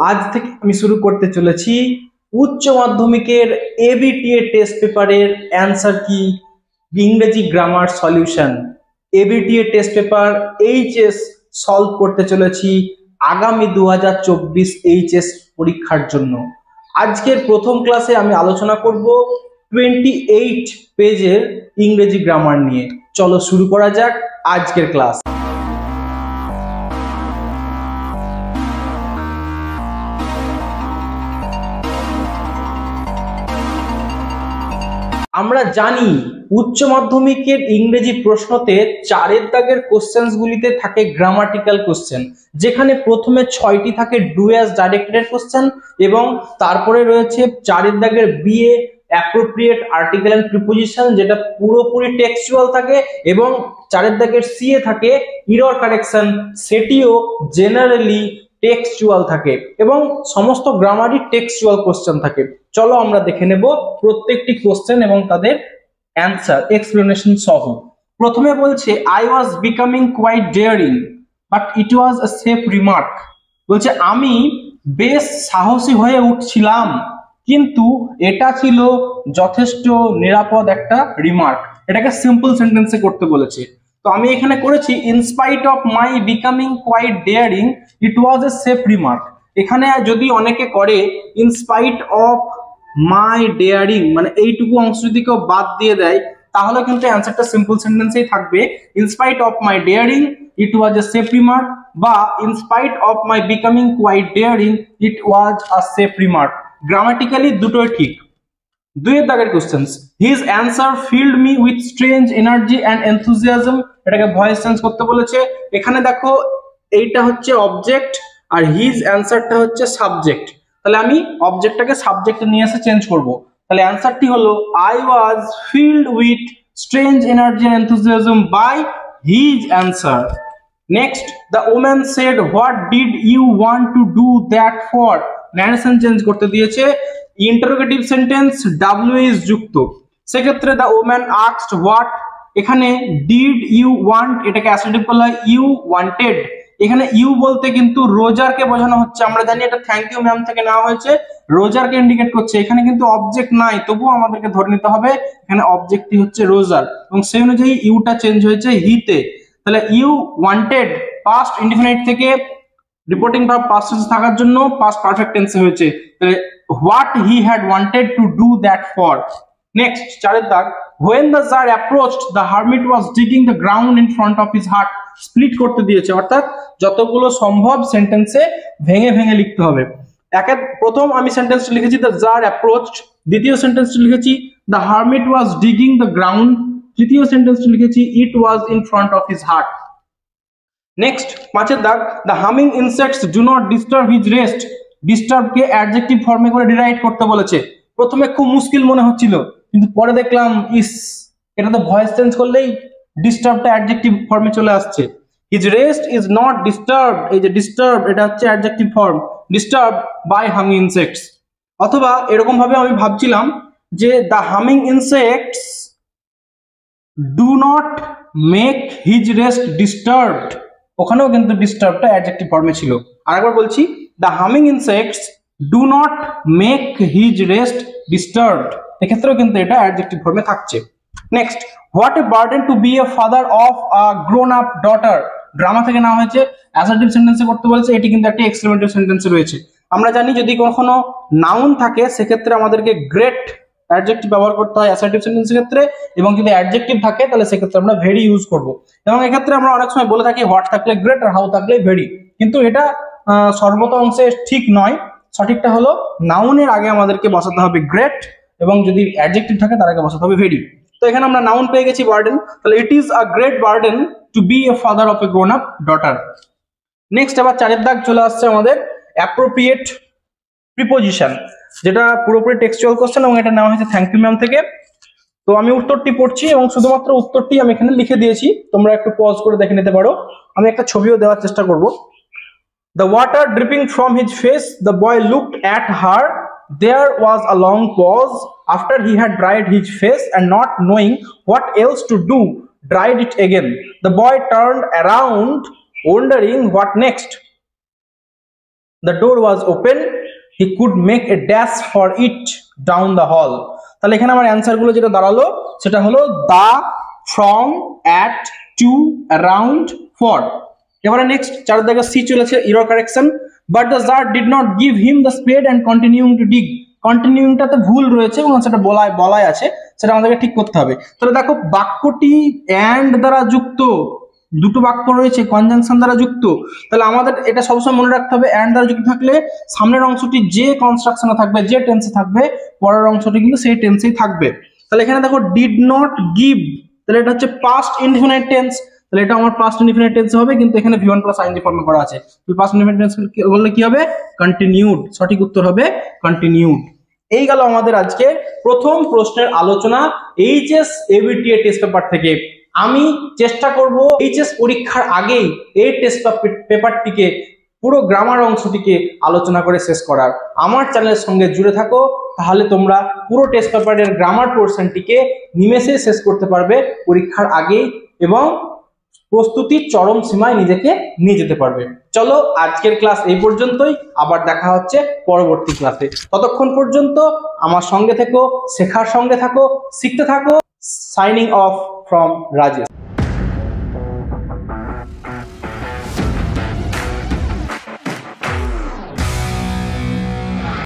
আজ থেকে আমি শুরু করতে চলেছি উচ্চ মাধ্যমিকের এবিটিএ টেস্ট পেপারের অ্যান্সার কি, ইংরেজি grammar solution. ABTA test paper HS solve করতে চলেছি আগামী 2024 এইচএস পরীক্ষার জন্য। আজকের প্রথম ক্লাসে আমি আলোচনা করব 28 পেজের ইংরেজি গ্রামার নিয়ে। চলো শুরু করা যাক আজকের ক্লাস। আমরা জানি উচ্চ মাধ্যমিকের ইংরেজি প্রশ্নতে 4 দাগের কোশ্চেন্স গুলিতে থাকে গ্রামাটিক্যাল কোশ্চেন, যেখানে প্রথমে 6টি থাকে ডু অ্যাজ ডাইরেক্টেড কোশ্চেন এবং তারপরে রয়েছে 4 দাগের বিএ অ্যাপ্রোপ্রিয়েট আর্টিকেল এন্ড প্রিপোজিশন, যেটা পুরোপুরি টেক্সচুয়াল থাকে, এবং 4 দাগের সিএ থাকে এরর কারেকশন, সেটিও জেনারেলি টেক্সচুয়াল থাকে এবং সমস্ত গ্রামারই টেক্সচুয়াল কোশ্চেন থাকে। চলো আমরা দেখে নেব প্রত্যেকটি কোশ্চেন এবং তাদের অ্যান্সার এক্সপ্লেনেশন সহ। প্রথমে বলছে I was becoming quite daring but it was a safe remark. বলছে আমি বেশ সাহসী হয়ে উঠছিলাম, কিন্তু এটা ছিল যথেষ্ট নিরাপদ একটা রিমার্ক। এটাকে সিম্পল সেন্টেন্সে করতে বলেছে। তো আমি এখানে করেছি in spite of my becoming quite daring it was a safe remark. এখানে যদি অনেকে করে in spite of my daring, মানে এইটুকু অংশ যদি কেউ বাদ দিয়ে দেয় তাহলে কিন্তু অ্যান্সারটা সিম্পল সেন্টেন্সেই থাকবে। In spite of my daring it was a safe remark, বা in spite of my becoming quite daring it was a safe remark. Grammatically দুটোই ঠিক। 2 দাগের questions his answer filled me with strange energy and enthusiasm, এটাকে voice change করতে বলেছে। এখানে দেখো এইটা হচ্ছে অবজেক্ট আর হিজ অ্যান্সারটা হচ্ছে সাবজেক্ট, তাহলে আমি অবজেক্টটাকে সাবজেক্টে নিয়ে এসে চেঞ্জ করব। তাহলে অ্যান্সারটি হলো I was filled with strange energy and enthusiasm by his answer. Next the woman said what did you want to do that for, narration change করতে দিয়েছে, ইন্টারোগেটিভ সেন্টেন্স ডাব্লিউএস যুক্ত। সেক্ষেত্রে দ্য ওম্যান আস্কড হোয়াট, এখানে did you want এটাকে assertive করলে হয় you wanted. এখানে you বলতে কিন্তু রোজারকে বোঝানো হচ্ছে। আমরা জানি এটা থ্যাংক ইউ ম্যাম থেকে নেওয়া হয়েছে, রোজারকে ইন্ডিকেট করছে। এখানে কিন্তু অবজেক্ট নাই, তবুও আমাদেরকে ধরে নিতে হবে এখানে অবজেক্টটি হচ্ছে রোজার, এবং সেই অনুযায়ী ইউটা চেঞ্জ হয়েছে হিতে। তাহলে ইউ ওয়ান্টেড পাস্ট ইনডিফিনিট থেকে রিপোর্টিং ভার্ব পাস্ট টেন্সে থাকার জন্য পাস্ট পারফেক্ট টেন্সে হয়েছে। তাহলে what he had wanted to do that for. Next 4 দাগ when the Tsar approached the hermit was digging the ground in front of his hut, split করতে দিয়েছে, অর্থাৎ যতগুলো সম্ভব সেন্টেন্সে ভেঙে ভেঙে লিখতে হবে। প্রথম আমি সেন্টেন্সটা লিখেছি the Tsar approached, দ্বিতীয় সেন্টেন্সটা লিখেছি the hermit was digging the ground, তৃতীয় সেন্টেন্সটা লিখেছি it was in front of his hut। Next 5 দাগ the humming insects do not disturb his rest, disturb K adjective ফর্মে করে ডিরাইভ করতে বলেছে। প্রথমে খুব মুশকিল মনে হচ্ছিল, কিন্তু পরে দেখলাম ইস এটা তো ভয়েস চেঞ্জ করলেই ডিস্টার্বটা অ্যাডজেক্টিভ ফর্মে চলে আসছে। His rest is not disturbed, এই যে ডিস্টার্ব এটা হচ্ছে adjective form, disturb by humming insects. অথবা এরকম ভাবে আমি ভাবছিলাম যে the humming insects do not make his rest disturbed, ওখানেও কিন্তু ডিস্টার্বটা অ্যাডজেক্টিভ ফর্মে ছিল। আরেকবার বলছি the humming insects do not make his rest disturbed, এক্ষেত্রেও কিন্তু এটা অ্যাডজেক্টিভ ফর্মে থাকছে। Next what a burden to be a father of a grown up daughter, drama থেকে নেওয়া হয়েছে, অ্যাসার্টিভ সেন্টেন্সে করতে বলেছে। এটি কিন্তু একটা এক্সক্লেমেটরি সেন্টেন্সে রয়েছে। আমরা জানি যদি কখনো নাউন থাকে সেক্ষেত্রে আমাদেরকে গ্রেট অ্যাডজেক্টিভ ব্যবহার করতে হয় অ্যাসার্টিভ সেন্টেন্সের ক্ষেত্রে, এবং যদি অ্যাডজেক্টিভ থাকে তাহলে সেক্ষেত্রে আমরা ভেরি ইউজ করব। এবং এক্ষেত্রে আমরা অনেক সময় বলে থাকি হোয়াট থাকলে গ্রেট আর হাউ থাকলে ভেরি, কিন্তু এটা সর্বত অংশে ঠিক নয়। সঠিকটা হলো নাউনের আগে আমাদেরকে বসাতে হবে গ্রেট, এবং যদি অ্যাডজেক্টিভ থাকে তার আগে বসাতে হবে ভেরি। তো এখানে আমরা নাউন পেয়ে গেছি বার্ডেন, তাহলে it is a great burden to be a father of a grown up daughter. Next আবার 4 দাগ চলে আসছে আমাদের অ্যাপ্রোপ্রিয়েট প্রিপোজিশন, যেটা পুরোপুরি টেক্সচুয়াল কোশ্চেন এবং এটা নেওয়া হয়েছে থ্যাংক ইউ ম্যাম থেকে। তো আমি উত্তরটি পড়ছি এবং শুধুমাত্র উত্তরটি আমি এখানে লিখে দিয়েছি, তোমরা একটু পজ করে দেখে নিতে পারো। আমি একটা ছবিও দেওয়ার চেষ্টা করব। The water dripping from his face, the boy looked at her. There was a long pause. After he had dried his face and not knowing what else to do, dried it again. The boy turned around, wondering what next. The door was open, he could make a dash for it down the hall. তাহলে এখানে আমার answer গুলো যেটা দাঁড়ালো সেটা হলো the, from, at, to, around, for. এবারে next 4 দাগে সি চলেছে, error correction. But the jar did not give him the spade and continuing to dig. কন্টিনিউইংটাতে ভুল রয়েছে এবং সেটা বলাই আছে, সেটা আমাদেরকে ঠিক করতে হবে। তাহলে দেখো বাক্যটি অ্যান্ড দ্বারা যুক্ত, দুটো বাক্য রয়েছে কনজাংশন দ্বারা যুক্ত। তাহলে আমাদের এটা সবসময় মনে রাখতে হবে, অ্যান্ড দ্বারা যুক্ত থাকলে সামনের অংশটি যে কনস্ট্রাকশনে থাকবে, যে টেন্সে থাকবে, পরের অংশটি কিন্তু সেই টেন্সেই থাকবে। তাহলে এখানে দেখো ডিড নট গিভ, তাহলে এটা হচ্ছে পাস্ট ইনডিফিনাইট টেন্স, তাহলে এটা আমার পাস্ট ইনডিফিনাইট টেন্স হবে, কিন্তু এখানে V1 প্লাস আইএনজি ফর্মে করা আছে। তাহলে পাস্ট ইনডিফিনাইট টেন্স বললে কি হবে? কন্টিনিউড। সঠিক উত্তর হবে কন্টিনিউড। এই গেল আমাদের আজকে প্রথম প্রশ্নের আলোচনা এইচএস এবিটিএ টেস্ট পেপার থেকে। আমি চেষ্টা করব এইচএস পরীক্ষার আগেই এই টেস্ট পেপারটিকে, পুরো গ্রামার অংশটিকে আলোচনা করে শেষ করার। আমার চ্যানেলের সঙ্গে জুড়ে থাকো, তাহলে তোমরা পুরো টেস্ট পেপারের গ্রামার পোর্শনটিকে নিমেষে শেষ করতে পারবে পরীক্ষার আগেই, এবং প্রস্তুতির চরম সীমায় নিজেকে নিয়ে যেতে পারবে। চলো আজকের ক্লাস এই পর্যন্তই, আবার দেখা হচ্ছে পরবর্তী ক্লাসে। ততক্ষণ পর্যন্ত আমার সঙ্গে থেকো, শেখার সঙ্গে থাকো, শিখতে থাকো। Signing off from Rajesh.